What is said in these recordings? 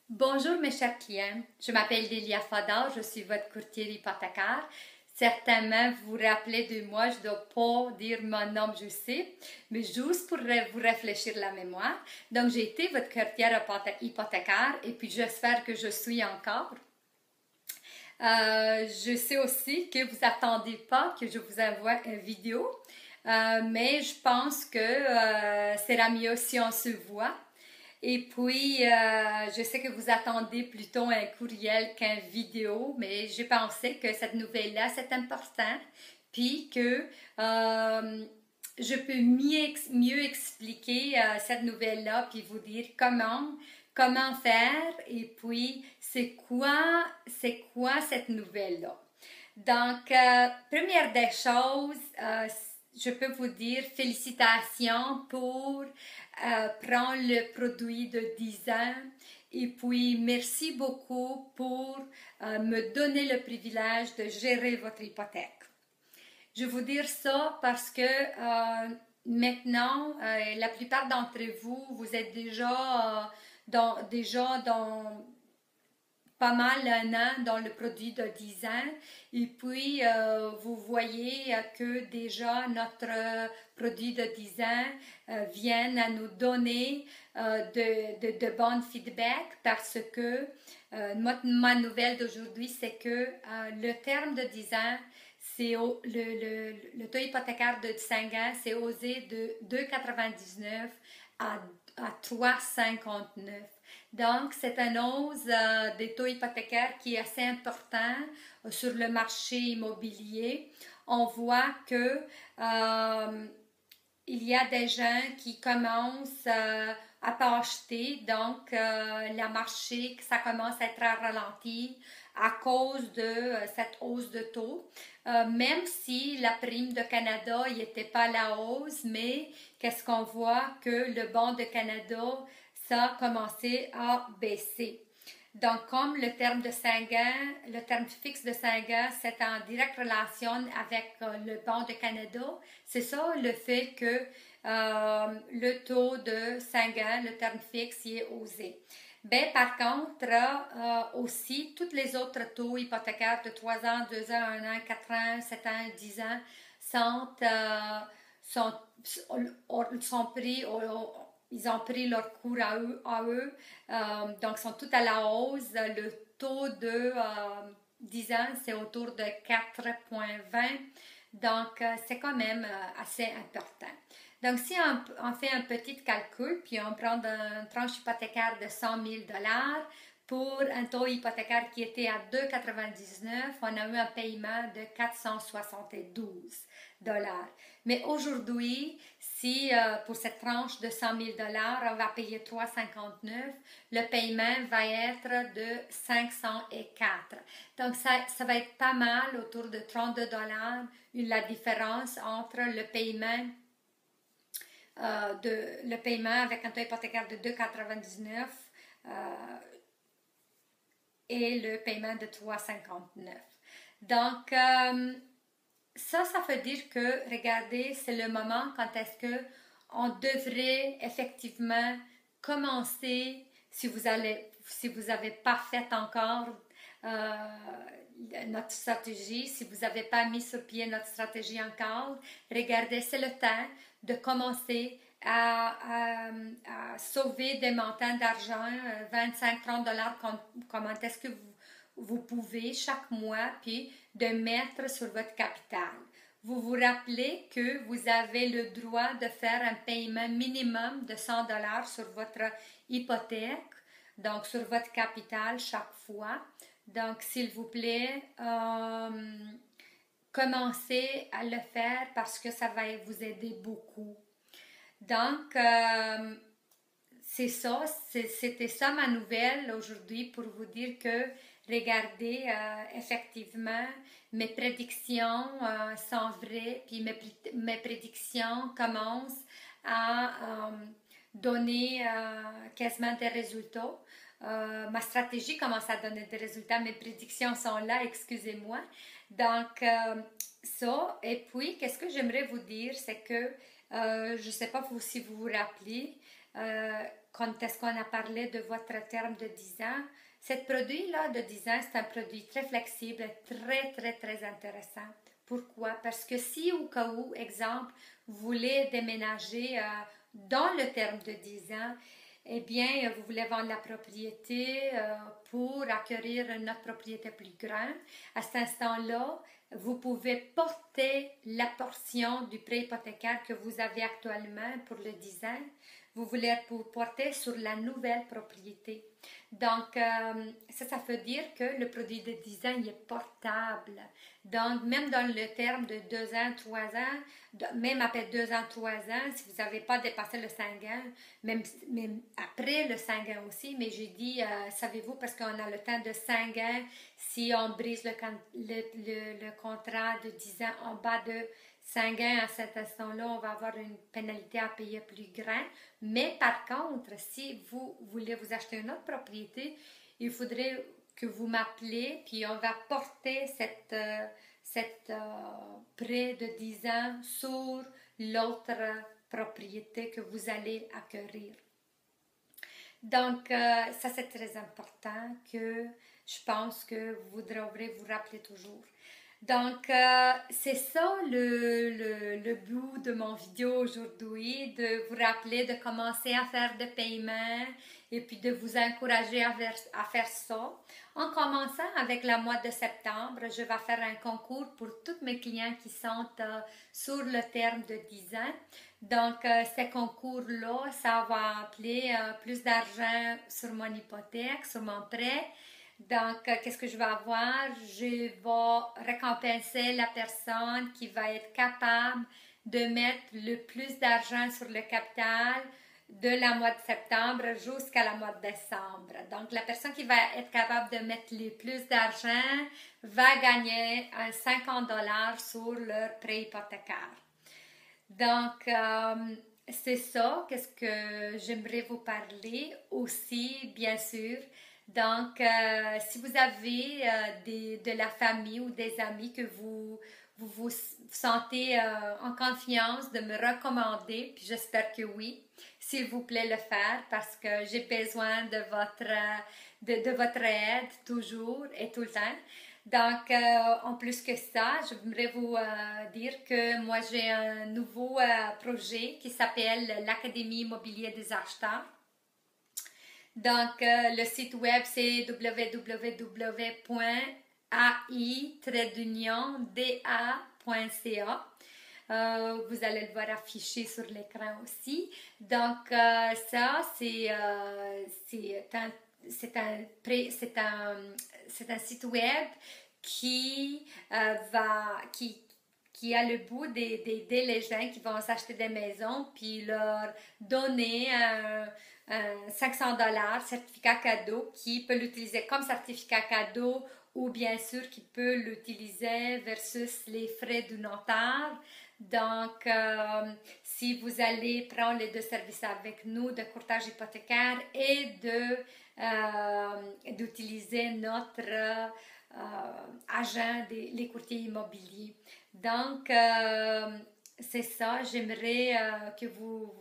Bonjour mes chers clients, je m'appelle Delia Fadal, je suis votre courtier hypothécaire. Certainement, vous vous rappelez de moi, je ne dois pas dire mon nom, je sais, mais juste pour vous réfléchir la mémoire. Donc, j'ai été votre courtière hypothécaire et puis j'espère que je suis encore. Je sais aussi que vous n'attendez pas que je vous envoie une vidéo, mais je pense que sera mieux si on se voit. Et puis, je sais que vous attendez plutôt un courriel qu'une vidéo, mais j'ai pensé que cette nouvelle-là, c'est important, puis que je peux mieux expliquer cette nouvelle-là, puis vous dire comment faire, et puis c'est quoi cette nouvelle-là. Donc, première des choses, je peux vous dire félicitations pour prendre le produit de 10 ans et puis merci beaucoup pour me donner le privilège de gérer votre hypothèque. Je vais vous dire ça parce que maintenant, la plupart d'entre vous, vous êtes déjà dans pas mal un an dans le produit de 10 ans et puis vous voyez que déjà notre produit de 10 ans vient à nous donner de bons feedbacks parce que ma nouvelle d'aujourd'hui c'est que le terme de 10 ans c'est le taux hypothécaire de 5 ans c'est osé de 2,99 à 3,59. Donc, c'est un hausse des taux hypothécaires qui est assez important sur le marché immobilier. On voit que il y a des gens qui commencent à pas acheter, donc le marché, ça commence à être ralenti à cause de cette hausse de taux. Même si la prime de Canada n'était pas à la hausse, mais qu'est-ce qu'on voit que le bond de Canada, ça a commencé à baisser. Donc, comme le terme de 5 ans, le terme fixe de 5 ans, c'est en directe relation avec le bond de Canada, c'est ça le fait que le taux de 5 ans, le terme fixe, y est osé. Ben, par contre, aussi, tous les autres taux hypothécaires de 3 ans, 2 ans, 1 an, 4 ans, 7 ans, 10 ans sont pris ils ont pris leur cours à eux donc sont tout à la hausse. Le taux de 10 ans, c'est autour de 4,20. Donc, c'est quand même assez important. Donc, si on fait un petit calcul, puis on prend une tranche hypothécaire de 100 000 pour un taux hypothécaire qui était à 2,99, on a eu un paiement de 472 dollars. Mais aujourd'hui, si pour cette tranche de 100 000 on va payer 3,59, le paiement va être de 504. Donc, ça va être pas mal, autour de 32 dollars, la différence entre le paiement avec un taux hypothécaire de 2,99 et le paiement de 3,59. Donc, ça veut dire que, regardez, c'est le moment quand est-ce que on devrait effectivement commencer, si vous n'avez pas fait encore notre stratégie, si vous n'avez pas mis sur pied notre stratégie encore, regardez, c'est le temps de commencer à sauver des montants d'argent, 25-30 dollars, comment est-ce que vous pouvez chaque mois, puis de mettre sur votre capital. Vous vous rappelez que vous avez le droit de faire un paiement minimum de 100 dollars sur votre hypothèque, donc sur votre capital chaque fois. Donc, s'il vous plaît, commencez à le faire parce que ça va vous aider beaucoup. Donc, c'est ça, c'était ça ma nouvelle aujourd'hui pour vous dire que, regardez, effectivement, mes prédictions sont vraies, puis mes prédictions commencent à donner quasiment des résultats. Ma stratégie commence à donner des résultats, mes prédictions sont là, excusez-moi. Donc, ça, et puis, qu'est-ce que j'aimerais vous dire, c'est que, je ne sais pas si vous vous rappelez, quand est-ce qu'on a parlé de votre terme de 10 ans, ce produit-là de 10 ans, c'est un produit très flexible, très intéressant. Pourquoi? Parce que si au cas où, exemple, vous voulez déménager dans le terme de 10 ans, eh bien, vous voulez vendre la propriété pour acquérir une autre propriété plus grande. À cet instant-là, vous pouvez porter la portion du prêt hypothécaire que vous avez actuellement pour le 10 ans. Vous voulez vous porter sur la nouvelle propriété. Donc, ça veut dire que le produit de 10 ans il est portable. Donc, même dans le terme de 2 ans, 3 ans, même après 2 ans, 3 ans, si vous n'avez pas dépassé le 5 ans, même après le 5 ans aussi, mais j'ai dit, savez-vous, parce qu'on a le temps de 5 ans, si on brise le contrat de 10 ans en bas de 5 ans, à cet instant-là, on va avoir une pénalité à payer plus grande. Mais par contre, si vous voulez vous acheter une autre propriété, il faudrait que vous m'appelez, puis on va porter cette prêt de 10 ans sur l'autre propriété que vous allez acquérir. Donc, ça c'est très important que je pense que vous devrez vous rappeler toujours. Donc, c'est ça le but de mon vidéo aujourd'hui, de vous rappeler de commencer à faire des paiements et puis de vous encourager à faire ça. En commençant avec le mois de septembre, je vais faire un concours pour tous mes clients qui sont sur le terme de 10 ans. Donc, ces concours-là, ça va appeler plus d'argent sur mon hypothèque, sur mon prêt. Donc, qu'est-ce que je vais avoir? Je vais récompenser la personne qui va être capable de mettre le plus d'argent sur le capital de la mois de septembre jusqu'à la mois de décembre. Donc, la personne qui va être capable de mettre le plus d'argent va gagner 50 $ sur leur prêt hypothécaire. Donc, c'est ça, qu'est-ce que j'aimerais vous parler aussi, bien sûr. Donc, si vous avez de la famille ou des amis que vous sentez en confiance de me recommander, puis j'espère que oui, s'il vous plaît le faire parce que j'ai besoin de votre aide toujours et tout le temps. Donc, en plus que ça, j'aimerais vous dire que moi, j'ai un nouveau projet qui s'appelle l'Académie immobilière des acheteurs. Donc, le site web, c'est www.ai-da.ca. Vous allez le voir affiché sur l'écran aussi. Donc, ça, c'est un site web qui a le but d'aider les gens qui vont s'acheter des maisons puis leur donner un 500 $ certificat cadeau qui peut l'utiliser comme certificat cadeau ou bien sûr qui peut l'utiliser versus les frais du notaire. Donc, si vous allez prendre les deux services avec nous de courtage hypothécaire et d'utiliser notre agent les courtiers immobiliers. Donc, c'est ça, j'aimerais que vous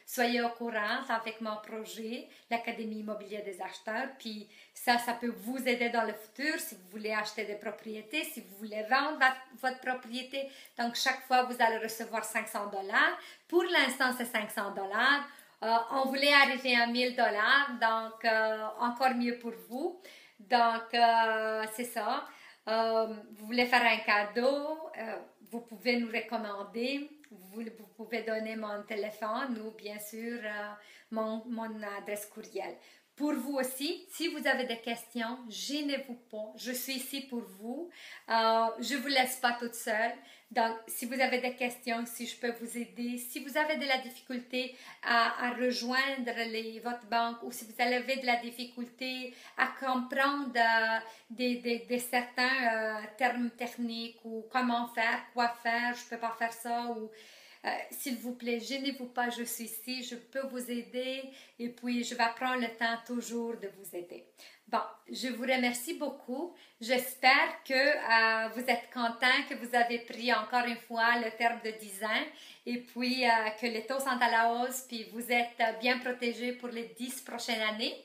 soyez au courant avec mon projet, l'Académie immobilière des acheteurs. Puis ça peut vous aider dans le futur si vous voulez acheter des propriétés, si vous voulez vendre votre propriété. Donc, chaque fois, vous allez recevoir 500 $. Pour l'instant, c'est 500 $. On voulait arriver à 1000 $, donc encore mieux pour vous. Donc, c'est ça. Vous voulez faire un cadeau, vous pouvez nous recommander, vous pouvez donner mon téléphone ou bien sûr mon adresse courriel. Pour vous aussi, si vous avez des questions, gênez-vous pas, je suis ici pour vous. Je ne vous laisse pas toute seule. Donc, si vous avez des questions, si je peux vous aider, si vous avez de la difficulté à rejoindre votre banque ou si vous avez de la difficulté à comprendre certains termes techniques ou comment faire, quoi faire, je ne peux pas faire ça ou... s'il vous plaît, gênez-vous pas, je suis ici, je peux vous aider et puis je vais prendre le temps toujours de vous aider. Bon, je vous remercie beaucoup. J'espère que vous êtes content, que vous avez pris encore une fois le terme de 10 ans et puis que les taux sont à la hausse puis vous êtes bien protégés pour les 10 prochaines années.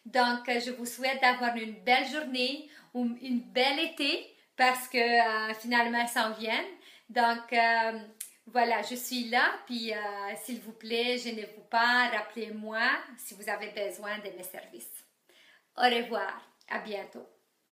Donc, je vous souhaite d'avoir une belle journée ou une belle été parce que finalement, ça s'en vient. Donc, voilà, je suis là. Puis, s'il vous plaît, gênez-vous pas, rappelez-moi si vous avez besoin de mes services. Au revoir, à bientôt.